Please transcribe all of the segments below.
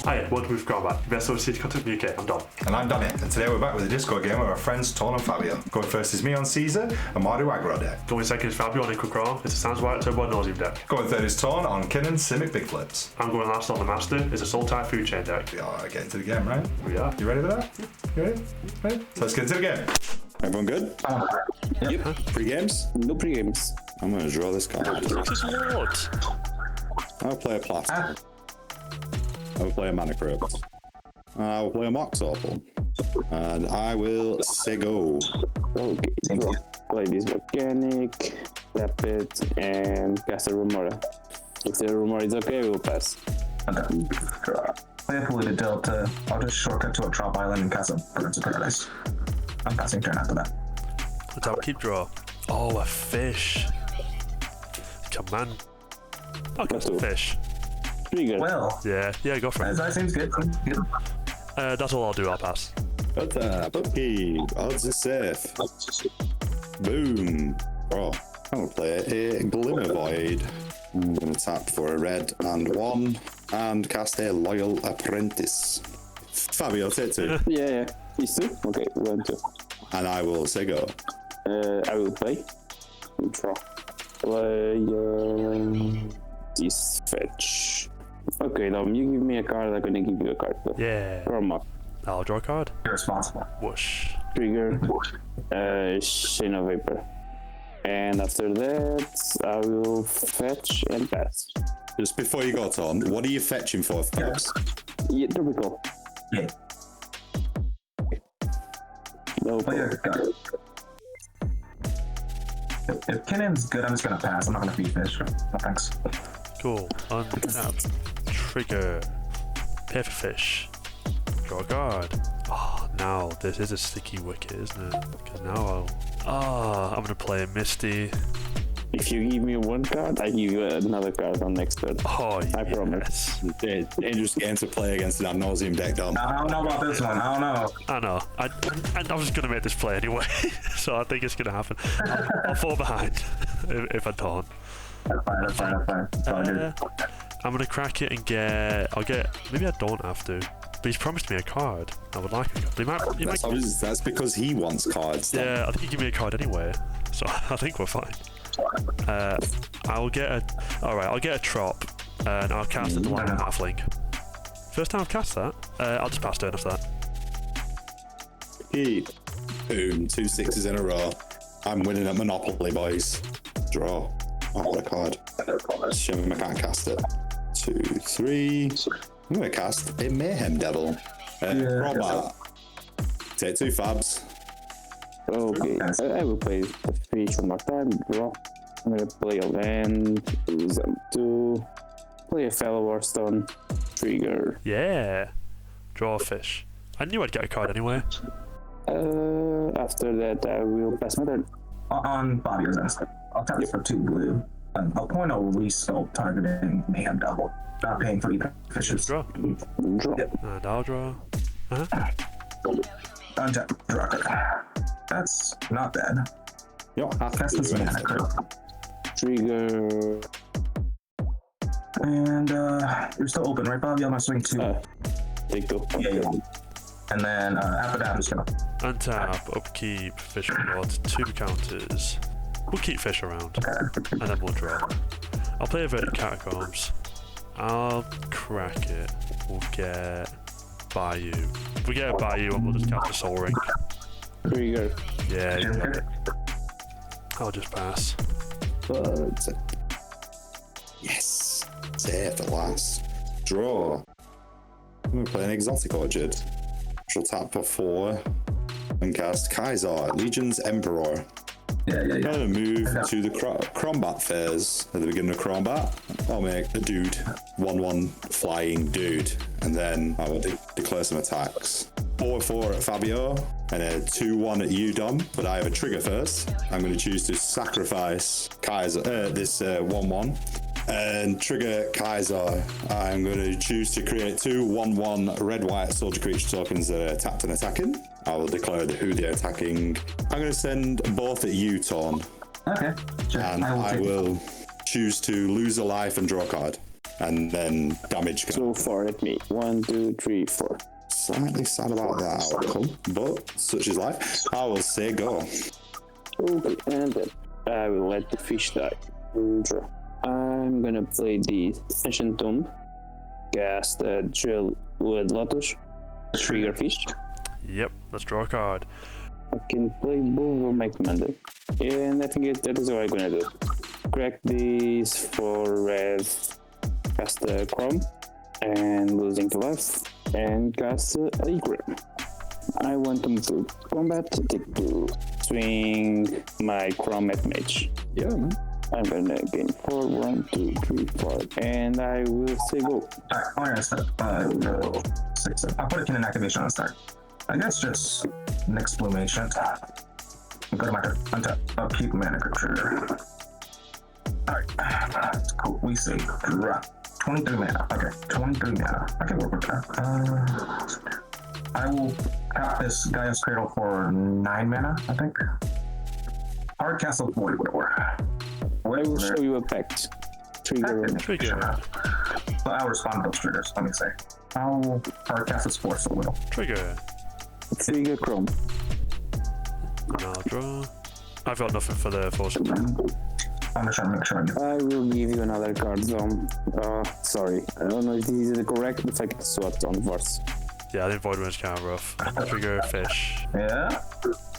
Hi, welcome to Kraum, best of city content from the UK. I'm Dom. And I'm Danny, and today we're back with a Discord game with our friends Torn and Fabio. Going first is me on Caesar, and Mario Aggro deck. Going second is Fabio on Ikra Kraum. It's a Sans White Turbo Nauseum deck. Going third is Torn on Kinnan, Simic Big Flips. I'm going last on the Master. It's a Soul Type Food Chain deck. We are getting to the game, right? We are. You ready for that? You ready? Ready? So let's get into the game. Everyone good? Yep. Pre-games? No pre-games. I'm gonna draw this card. What? I'll play a Plastic. I will play a Mana Crypt. I will play a Mox Opal. And I will say go. Okay, so play this Volcanic, tap it, and cast a Remora. If the Remora is okay, we'll pass. Okay. Play a polluted delta. I'll just shortcut to a drop island and cast a Birds of Paradise. I'm passing turn after that. Let's have a keep draw. Oh, a fish. Come on. I'll cast a fish. Pretty good. Well, Yeah, go for it. that seems good. Good. That's all I'll do, I'll pass. What's up? Okay, odds are safe. Boom. Oh, I'm gonna play a Glimmer Void. I'm gonna tap for a red and one and cast a Loyal Apprentice. Fabio, take two. Yeah. These two? Okay, 1, 2. And I will say go. I will play. Draw. Play this fetch. Okay, Dom, you give me a card, I'm gonna give you a card. So. Yeah. Draw 'em up. I'll draw a card. Irresponsible. Whoosh. Trigger. Chain of Vapor. And after that, I will fetch and pass. Just before you go, Tom, what are you fetching for, Fabs? Yeah, typical. Yeah. No Play a card. If Kinnan's good, I'm just gonna pass. I'm not gonna feed fish. No thanks. Cool. Untap. Trigger. Pay for fish. Draw a card. Oh, now this is a sticky wicket, isn't it? Because now I'm gonna play a Misty. If you give me one card, I give you another card on next turn. Oh, I promise. Dangerous game to play against an Ad Nauseam deck, Dom. I don't know about this one. I don't know. I know. I was gonna make this play anyway, so I think it's gonna happen. I'll fall behind if I don't. That's fine. It's all good. I'm gonna crack it and maybe I don't have to. But he's promised me a card. I would like a card. But he might. That's because he wants cards. Dom. Yeah, I think he gave me a card anyway, so I think we're fine. I'll get a Trop, and I'll cast it to like a halfling. First time I've cast that. I'll just pass turn after that. Boom, 2 6s in a row. I'm winning at Monopoly, boys. Draw. Oh, what a card. Shame I can't cast it. 2 3. I'm gonna cast a Mayhem Devil. Robot. Take 2 Fabs. Okay, I will play the fish one more time. Draw. I'm gonna play a land. Use them 2. Play a Fellow Warstone. Trigger. Yeah. Draw a fish. I knew I'd get a card anyway. After that, I will pass my turn. On Fabio's end, I'll tap this for 2 blue. I'll point a resculpt targeting Mayhem Double. Not paying for either fishes. Draw. Draw. And I'll draw. Untap. Draw a card. That's not bad. Yo, I'll cast this Mana Crypt. Trigger. And you're still open, right, Bobby? I'm gonna swing 2. Take 2. Yeah. And then after that, I'm just gonna. Untap, upkeep, fish reward, 2 counters. We'll keep fish around, and then we'll draw. I'll play a Verdant Catacombs. I'll crack it. We'll get Bayou. If we get a Bayou, and we'll just cast a Soul Ring. Trigger. Yeah, you got it. I'll just pass. But yes, safe at last. Draw. I'm gonna play an Exotic Orchard. She'll tap for 4 and cast Kaiser, Legion's Emperor. Yeah. I'm gonna move to the Crombat phase. At the beginning of Crombat, I'll make a dude, 1/1 flying dude, and then I will declare some attacks. 4/4 at Fabio, and a 2/1 at you, Dom. But I have a trigger first. I'm going to choose to sacrifice Kaiser, this 1/1, and trigger Kaiser. I'm going to choose to create 2 1/1 red-white soldier creature tokens that are tapped and attacking. I will declare who they're attacking. I'm going to send both at you, Torn. Okay. Sure. And I will choose to lose a life and draw a card. and then damage. So far at me. 1, 2, 3, 4. Slightly sad about that outcome, but such is life. I will say go. Okay, and then I will let the fish die. Draw. I'm gonna play the Ancient Tomb. Cast Drill with Lotus. Trigger fish. Yep, let's draw a card. I can play both of my commander. And I think that is what I'm gonna do. Crack these for red. Cast Kraum. And losing to life. And cast Ikra. I want to move to combat. Take to swing my Kraum at mage. Yeah, man. I'm gonna gain 4, 1, 2, 3, 4. And I will say go. Alright, I'm gonna start 5, 6, 7. I'll put a Kinnan activation on start. I guess just next Bloom Ancient. Go to my turn. Untap. Upkeep mana creature. Alright. Cool. We say draw. 23 mana. Okay. 23 mana. I can work with that. I will tap this Gaia's Cradle for 9 mana, I think. Hard Castle Void, whatever. I will show you a pact. Trigger. Well, I'll respond to those triggers, let me say. I'll Hard Castle's Force a little. Trigger. Trigger Kraum. And I'll draw. I've got nothing for the force. I'm just trying to make sure I get I will give you another card zone. Sorry. I don't know if this is the correct, but I can swap on first. Yeah, I think Void Wind's kind of rough. Trigger fish. Yeah,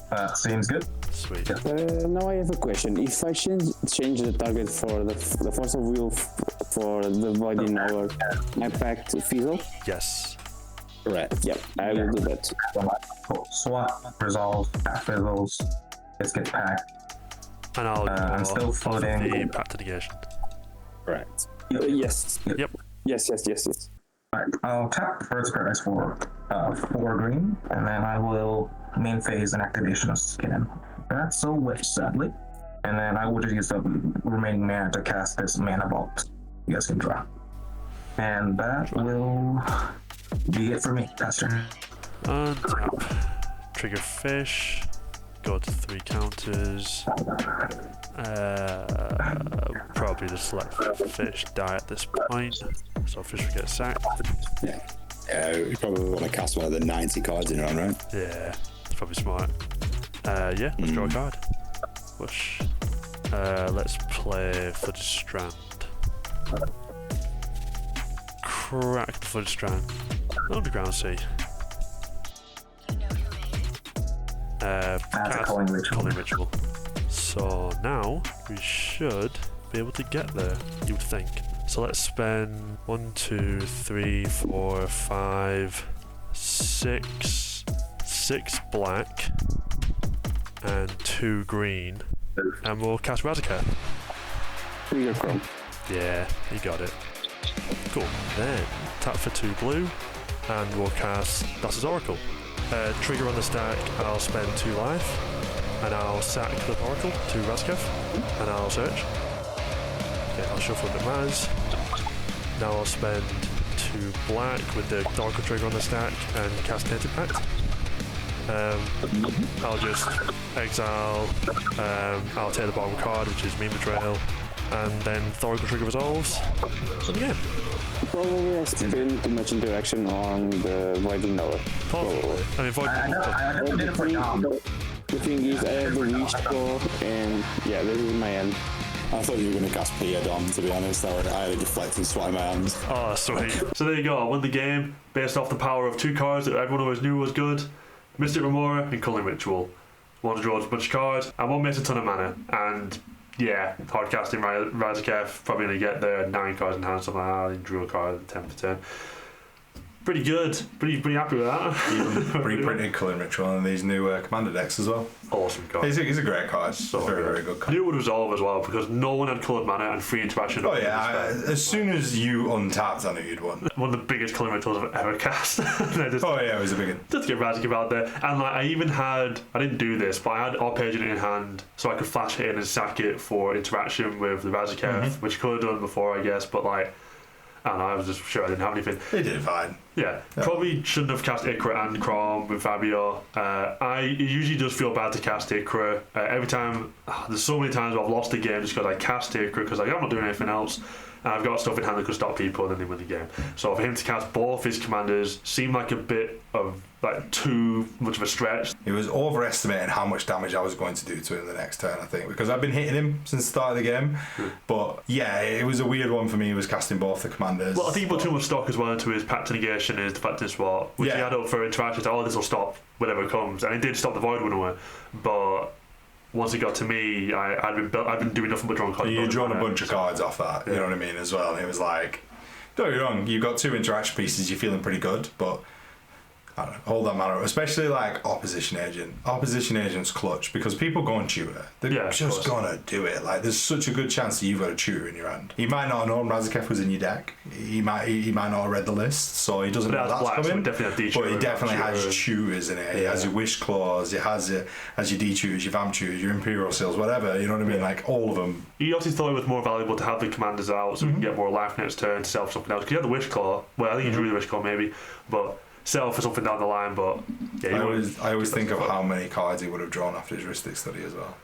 that seems good. Sweet. Now I have a question. If I change the target for the force of will for the void in our my pact fizzle? Yes. Correct. Yep, I will do that. Cool. Swap, resolve, pack fizzles, this gets packed. And I'll I'm still floating. the pact negation. Correct. Yes. Yep. Yes. Alright, I'll tap First Paradise for 4 green, and then I will main phase an activation of Kinnan. That's a wish, sadly. And then I will just use the remaining mana to cast this Mana Vault. You guys can draw. And that will be it for me, Pastor. Untap. Trigger fish. Go to 3 counters. Probably just let fish die at this point. So fish will get sacked. Yeah, you probably want to cast one of the 90 cards in your own, right? Yeah, it's probably smart. Yeah, let's draw a card. Push. Let's play Flooded Strand. Crack the Flooded Strand. Underground Sea. That's a calling ritual. So now we should be able to get there, you would think. So let's spend 1, 2, 3, 4, 5, 6 black and 2 green, and we'll cast Razaketh. Trigger Kraum. Yeah, you got it. Cool. Then tap for 2 blue, and we'll cast Thassa's Oracle. Trigger on the stack, I'll spend 2 life, and I'll sack the Oracle to Razaketh, and I'll search. Okay, I'll shuffle the Maz. Now I'll spend 2 black with the Oracle trigger on the stack and cast Tainted Pact. I'll just exile, I'll take the bottom card, which is Mean Betrayal, and then the Oracle trigger resolves. So again. Probably I spend too much interaction on the Voiding Knower. Probably. I mean, Void. I never did it for Dom. The thing is, I have the wish core, and yeah, this is my end. I thought you were going to cast Pia Dom, to be honest. I had a deflect and swat in my hands. Oh, sweet. So there you go. I won the game based off the power of 2 cards that everyone always knew was good. Mystic Remora and Culling Ritual. One to draw a bunch of cards, and one makes a ton of mana. And yeah, hard casting Razaketh, probably going to get there 9 cards in hand, something like that. Drew a card 10 for 10. Pretty good. Pretty happy with that. Even reprinted Culling Ritual in these new commander decks as well. Awesome card. He's a great card. So very good I card. knew it would resolve as well because no one had coloured mana and free interaction. Oh yeah, as soon as you untapped, I knew you'd won. One of the biggest Culling Rituals I've ever cast. Oh yeah, it was a big one. Just to get Razaketh out there. And like I even had, I didn't do this, but I had Arpeggian in hand so I could flash it in and sack it for interaction with the Razaketh, which I could have done before I guess, but like I don't know, I was just sure I didn't have anything. He did fine. Yeah, probably shouldn't have cast Ikra and Kraum with Fabio. I usually just feel bad to cast Ikra. Every time, there's so many times I've lost a game just because I cast Ikra because like, I'm not doing anything else. and I've got stuff in hand that could stop people and then they win the game. So for him to cast both his commanders seemed like a bit of like too much of a stretch. He was overestimating how much damage I was going to do to him the next turn, I think, because I've been hitting him since the start of the game. But yeah, it was a weird one for me. He was casting both the commanders. Well, I think he put too much stock as well into his Pact to Negation and his Deflecting Swat, which he had up for interactions. Oh, this will stop whatever comes, and it did stop the Void Runaway. But once it got to me, I'd been doing nothing but drawing cards. You'd drawn a bunch of cards off that, you know what I mean, as well. And it was like, don't get me wrong, you've got 2 interaction pieces, you're feeling pretty good, but I don't know, hold that matter, especially like Opposition Agent. Opposition Agent's clutch because people go on tutor. They're just gonna do it. Like, there's such a good chance that you've got a tutor in your hand. He might not have known Razaketh was in your deck. He might not have read the list, so he doesn't know that's coming. So but he definitely has tutors in it. He has your Wish Claws, it has your D tutors, your Vamp tutors, your Imperial Seals, whatever. You know what I mean? Like all of them. He obviously thought it was more valuable to have the commanders out so we can get more life next turn to sell something else. Because he had the Wish Claw. Well, I think he drew the Wish Claw maybe, but sell for something down the line. But yeah, I always think of how many cards he would have drawn after his Ristic Study as well,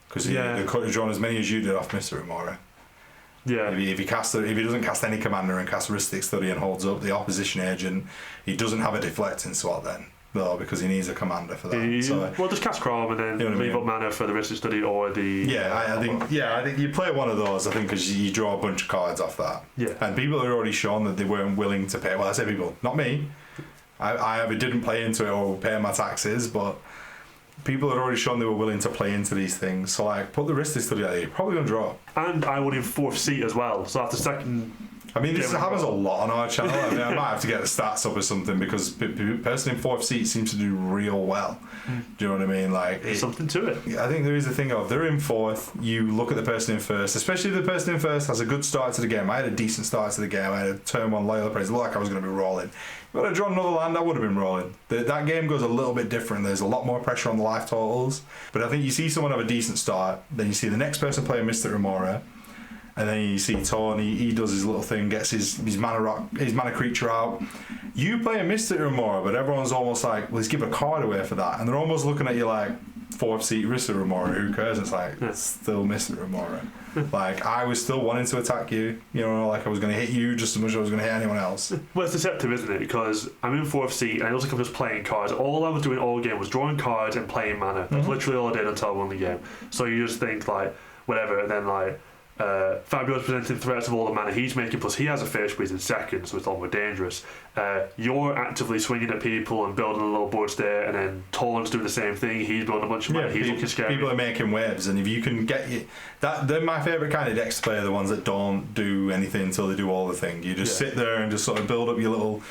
because he could have drawn as many as you did off Mr. Remora. Yeah. If he doesn't cast any commander and casts Ristic Study and holds up the Opposition Agent, he doesn't have a Deflecting Swat then, though, because he needs a commander for that. Well, just cast Kraum and then leave up mana for the Ristic Study or the. I think you play one of those. I think because you draw a bunch of cards off that. Yeah. And people had already shown that they weren't willing to pay. Well, I say people, not me. I either didn't play into it or pay my taxes, but people had already shown they were willing to play into these things. So like, put the Ristic Study out there, you're probably going to draw. And I would in 4th seat as well. So after second. I mean, this happens a lot on our channel. I mean, I might have to get the stats up or something because the person in 4th seat seems to do real well. Do you know what I mean? Like, there's something to it. I think there is a thing of they're in 4th. You look at the person in 1st, especially if the person in 1st has a good start to the game. I had a decent start to the game. I had a turn 1 Loyal Appraise. It looked like I was going to be rolling. If I'd have drawn another land, I would have been rolling. That game goes a little bit different. There's a lot more pressure on the life totals. But I think you see someone have a decent start, then you see the next person play Mystic Remora, and then you see Tony, he does his little thing, gets his mana creature out. You play a Mystic Remora, but everyone's almost like, well, let's give a card away for that. And they're almost looking at you like, 4th seat Mystic Remora, who cares? It's like, it's still Mystic Remora. Like, I was still wanting to attack you, you know, like I was going to hit you just as much as I was going to hit anyone else. Well, it's deceptive, isn't it? Because I'm in 4th seat and it looks like I'm just playing cards. All I was doing all game was drawing cards and playing mana. That's literally all I did until I won the game. So you just think, like, whatever, and then, like, Fabio's presenting threats of all the mana he's making, plus he has a face breeze in 2nd, so it's all more dangerous. You're actively swinging at people and building a little board state, and then Torn's doing the same thing. He's building a bunch of mana. He's looking scary. People are making waves, and if you can get they're my favourite kind of decks to play. The ones that don't do anything until they do all the thing. You just sit there and just sort of build up your little.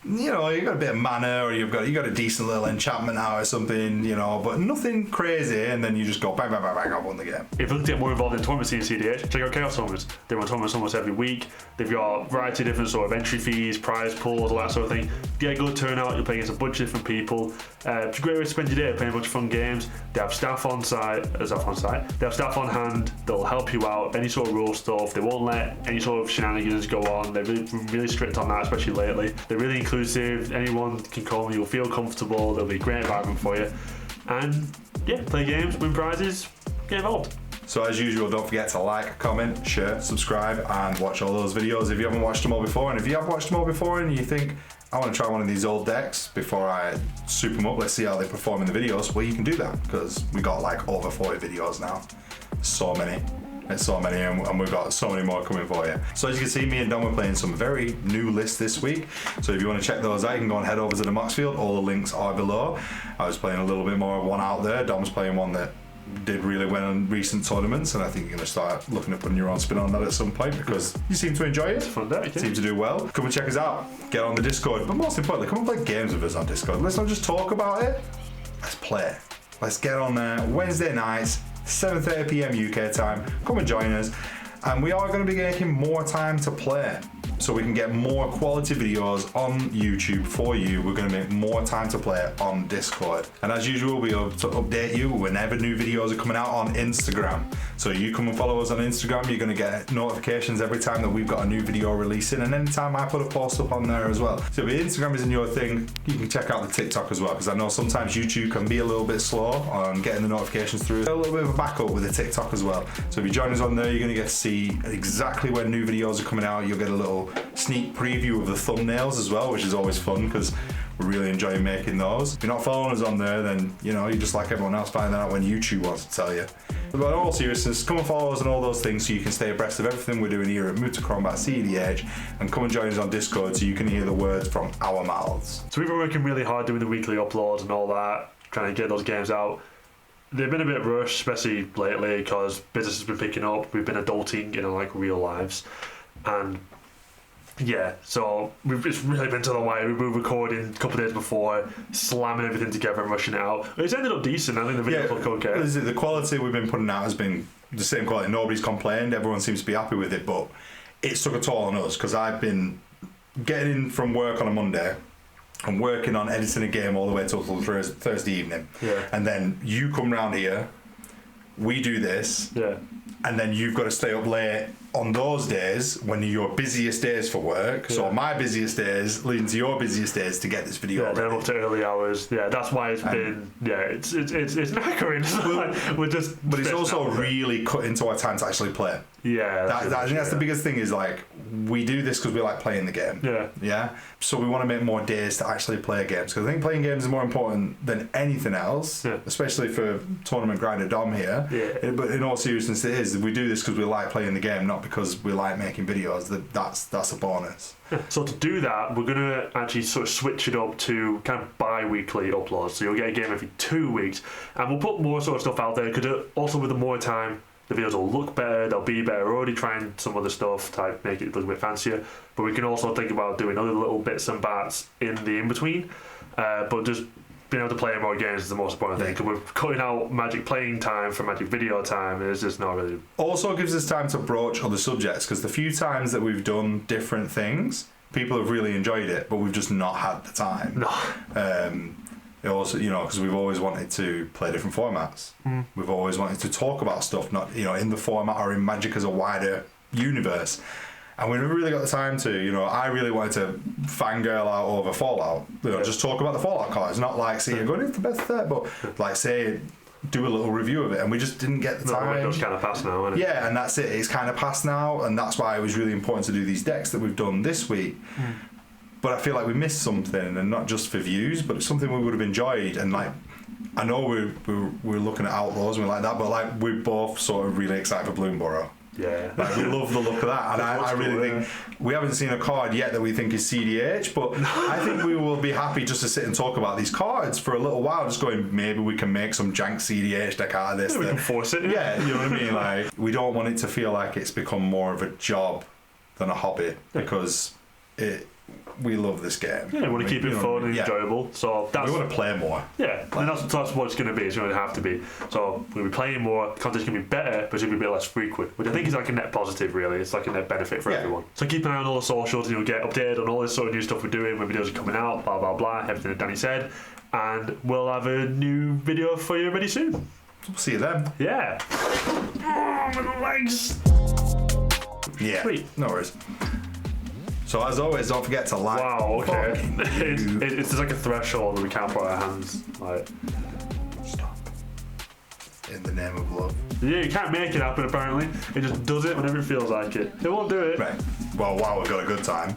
You know, you got a bit of mana, or you got a decent little enchantment out or something, you know, but nothing crazy, and then you just go bang, bang, bang, bang, I've won the game. If you're looking to get more involved in tournaments in cEDH, check out Chaos Tournaments. They run tournaments almost every week. They've got a variety of different sort of entry fees, prize pools, all that sort of thing. Get a good turnout, you're playing against a bunch of different people. It's a great way to spend your day playing a bunch of fun games. They have staff on site. They have staff on hand. They'll help you out, any sort of rule stuff. They won't let any sort of shenanigans go on. They're really strict on that, especially lately. They're really inclusive. Anyone can come, you'll feel comfortable. There'll be a great environment for you. And yeah, play games, win prizes, get involved. So as usual, don't forget to like, comment, share, subscribe, and watch all those videos if you haven't watched them all before. And if you have watched them all before and you think, I want to try one of these old decks before I soup them up, let's see how they perform in the videos, well, you can do that, because we got like over 40 videos now. So many. It's so many, and we've got so many more coming for you. So as you can see, me and Dom were playing some very new lists this week. So if you want to check those out, you can go and head over to the Mox Field. All the links are below. I was playing a little bit more of one out there. Dom's playing one that did really well in recent tournaments, and I think you're going to start looking at putting your own spin on that at some point, because you seem to enjoy it. It's a fun day. Seem to do well. Come and check us out. Get on the Discord, but most importantly, come and play games with us on Discord. Let's not just talk about it. Let's play. Let's get on there. Wednesday nights, 7:30 PM UK time. Come and join us, and we are going to be making more time to play. so we can get more quality videos on YouTube for you. We're going to make more time to play on Discord. And as usual, we'll update you whenever new videos are coming out on Instagram. So you come and follow us on Instagram, you're going to get notifications every time that we've got a new video releasing, and anytime I put a post up on there as well. So if Instagram isn't your thing, you can check out the TikTok as well, because I know sometimes YouTube can be a little bit slow on getting the notifications through. A little bit of a backup with the TikTok as well. So if you join us on there, you're going to get to see exactly when new videos are coming out. You'll get a little sneak preview of the thumbnails as well, which is always fun because we really enjoy making those. If you're not following us on there, then you know, you're just like everyone else finding out when YouTube wants to tell you. But in all seriousness, come and follow us on all those things so you can stay abreast of everything we're doing here at Move to Combat cEDH, and come and join us on Discord so you can hear the words from our mouths. So we've been working really hard doing the weekly uploads and all that, trying to get those games out. They've been a bit rushed, especially lately, because business has been picking up. We've been adulting in our like real lives, and yeah, so it's really been to the wire. We were recording a couple of days before, slamming everything together and rushing it out. It's ended up decent. I think the videos look okay. The quality we've been putting out has been the same quality. Nobody's complained. Everyone seems to be happy with it, but it's took a toll on us because I've been getting in from work on a Monday and working on editing a game all the way till Thursday evening. Yeah. And then you come round here, we do this, and then you've got to stay up late on those days when your busiest days for work. So my busiest days leading to your busiest days to get this video. Yeah, then up to early hours. Yeah, that's why it's been. Yeah, it's knackering. But it's also really cut into our time to actually play. Yeah, I think that's the biggest thing. Is like we do this because we like playing the game. Yeah. So we want to make more days to actually play games, because I think playing games is more important than anything else, especially for tournament grinder Dom here. Yeah. But in all seriousness, it is. We do this because we like playing the game, not because we like making videos. That's a bonus. So to do that, we're gonna actually sort of switch it up to kind of bi-weekly uploads. So you'll get a game every 2 weeks, and we'll put more sort of stuff out there. Because also with the more time, the videos will look better, they'll be better. We're already trying some other stuff to make it look a bit fancier, but we can also think about doing other little bits and bats in the in-between. But just being able to play more games is the most important thing, because we're cutting out Magic playing time for Magic video time, and it's just not really... Also gives us time to broach other subjects, because the few times that we've done different things, people have really enjoyed it, but we've just not had the time. No. It also, you know, because we've always wanted to play different formats. We've always wanted to talk about stuff, not, you know, in the format or in Magic as a wider universe. And we never really got the time to, you know, I really wanted to fangirl out over Fallout. You know, just talk about the Fallout cards, not like, say, you're going, it's the best set, but like, say, do a little review of it, and we just didn't get the time. It's kind of past now, isn't it? Yeah, and that's it. It's kind of past now, and that's why it was really important to do these decks that we've done this week. But I feel like we missed something, and not just for views, but it's something we would have enjoyed. And like, I know we're looking at Outlaws and like that, but like we're both sort of really excited for Bloomborough. Yeah, like we love the look of that, and I really think we haven't seen a card yet that we think is cEDH, but I think we will be happy just to sit and talk about these cards for a little while, just going, maybe we can make some jank cEDH deck out of this. We can force it. Yeah, you know what I mean. Like, we don't want it to feel like it's become more of a job than a hobby, because we love this game. Yeah, we want to keep it fun and enjoyable. So we want to play more. Yeah, and that's what it's going to be. It's going to have to be. So we'll be playing more. The content's going to be better, but it's going to be a bit less frequent, which I think is like a net positive, really. It's like a net benefit for everyone. So keep an eye on all the socials, and you'll get updated on all this sort of new stuff we're doing, when videos are coming out, blah, blah, blah, everything that Danny said. And we'll have a new video for you ready soon. We'll see you then. Yeah. Oh, my legs. Yeah. Sweet. No worries. So as always, don't forget to like. Wow, okay. It's like a threshold that we can't put our hands like. Stop. In the name of love. Yeah, you can't make it happen apparently. It just does it whenever it feels like it. It won't do it. Right. Well, wow, we've got a good time.